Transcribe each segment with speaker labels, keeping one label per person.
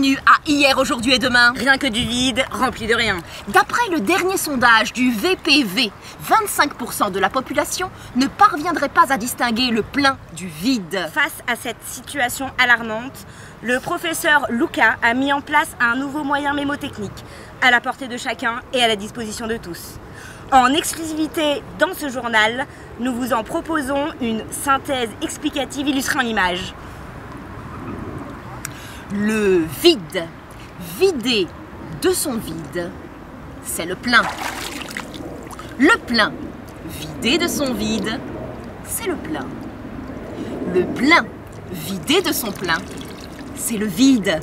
Speaker 1: continue à hier, aujourd'hui et demain.
Speaker 2: Rien que du vide, rempli de rien.
Speaker 1: D'après le dernier sondage du VPV, 25% de la population ne parviendrait pas à distinguer le plein du vide.
Speaker 2: Face à cette situation alarmante, le professeur Luca a mis en place un nouveau moyen mémotechnique, à la portée de chacun et à la disposition de tous. En exclusivité dans ce journal, nous vous en proposons une synthèse explicative illustrée en images.
Speaker 1: Le vide, vidé de son vide, c'est le plein. Le plein, vidé de son vide, c'est le plein. Le plein, vidé de son plein, c'est le vide.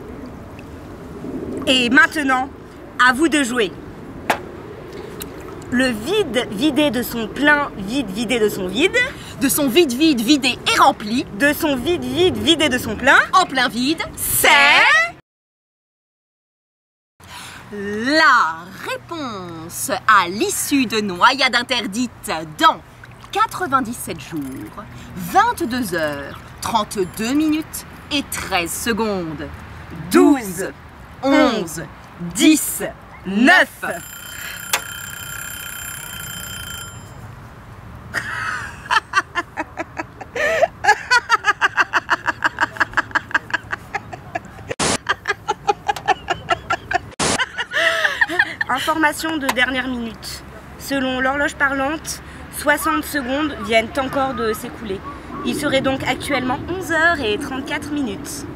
Speaker 2: Et maintenant, à vous de jouer. Le vide vidé de son plein, vide vidé de son vide.
Speaker 1: De son vide vide vidé et rempli.
Speaker 2: De son vide vide vidé de son plein.
Speaker 1: En plein vide, c'est la réponse à l'issue de Noyade interdite dans 97 jours, 22 heures, 32 minutes et 13 secondes. 12, 11, 10, 9.
Speaker 2: Information de dernière minute. Selon l'horloge parlante, 60 secondes viennent encore de s'écouler. Il serait donc actuellement 11h34 minutes.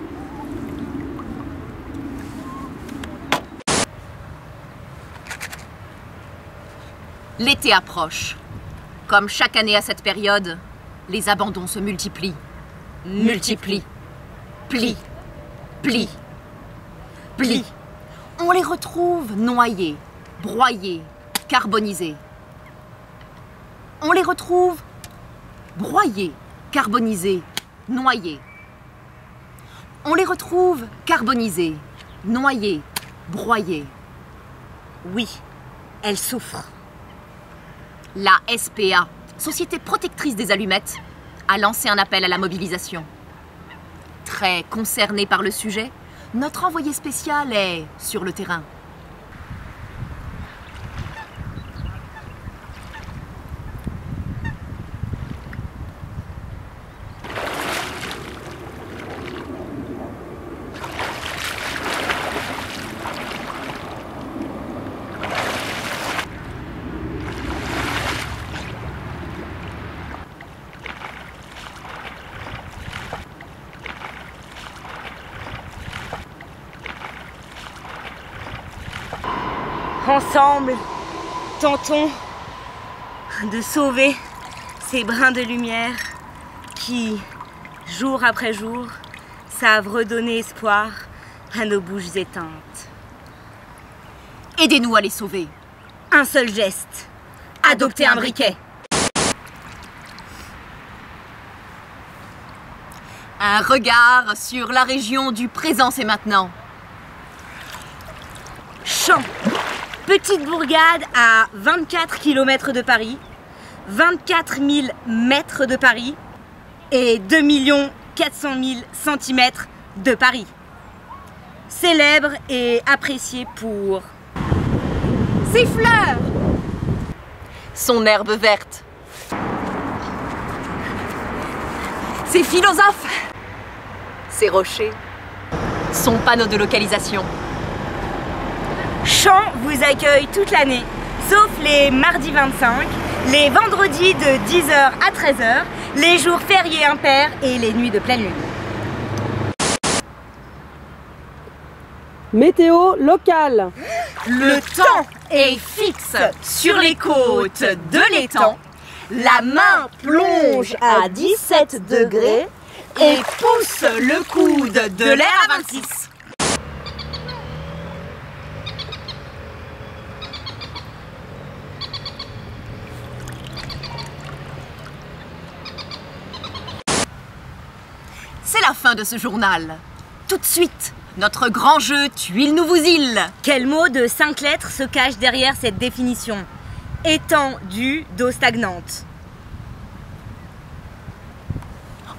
Speaker 1: L'été approche. Comme chaque année à cette période, les abandons se multiplient. Multiplient. Plient. Plient. Plient. On les retrouve noyés, broyés, carbonisés. On les retrouve broyés, carbonisés, noyés. On les retrouve carbonisés, noyés, broyés.
Speaker 2: Oui, elles souffrent.
Speaker 1: La SPA, Société protectrice des allumettes, a lancé un appel à la mobilisation. Très concerné par le sujet, notre envoyé spécial est sur le terrain.
Speaker 2: Ensemble, tentons de sauver ces brins de lumière qui, jour après jour, savent redonner espoir à nos bouches éteintes.
Speaker 1: Aidez-nous à les sauver.
Speaker 2: Un seul geste, adopter un briquet.
Speaker 1: Un regard sur la région du présent, c'est maintenant.
Speaker 2: Champ. Petite bourgade à 24 km de Paris, 24 000 mètres de Paris et 2 400 000 cm de Paris. Célèbre et apprécié pour ses fleurs,
Speaker 1: son herbe verte, ses philosophes, ses rochers, son panneau de localisation.
Speaker 2: Champ vous accueille toute l'année, sauf les mardis 25, les vendredis de 10h à 13h, les jours fériés impairs et les nuits de pleine lune.
Speaker 3: Météo locale.
Speaker 1: Le temps est fixe sur les côtes de l'étang. La main plonge à 17 degrés et pousse le coude de l'air à 26. C'est la fin de ce journal. Tout de suite, notre grand jeu Tuile-Nouvouzille.
Speaker 2: Quel mot de 5 lettres se cache derrière cette définition? Étendue d'eau stagnante.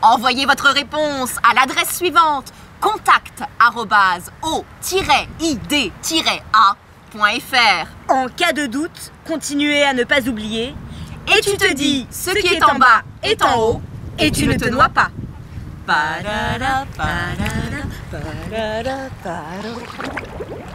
Speaker 1: Envoyez votre réponse à l'adresse suivante: contact@o-id-a.fr.
Speaker 2: En cas de doute, continuez à ne pas oublier.
Speaker 1: Et tu te dis, ce qui est en bas est en haut,
Speaker 2: et tu ne te noies pas.
Speaker 1: Parada, parada, parada, parada.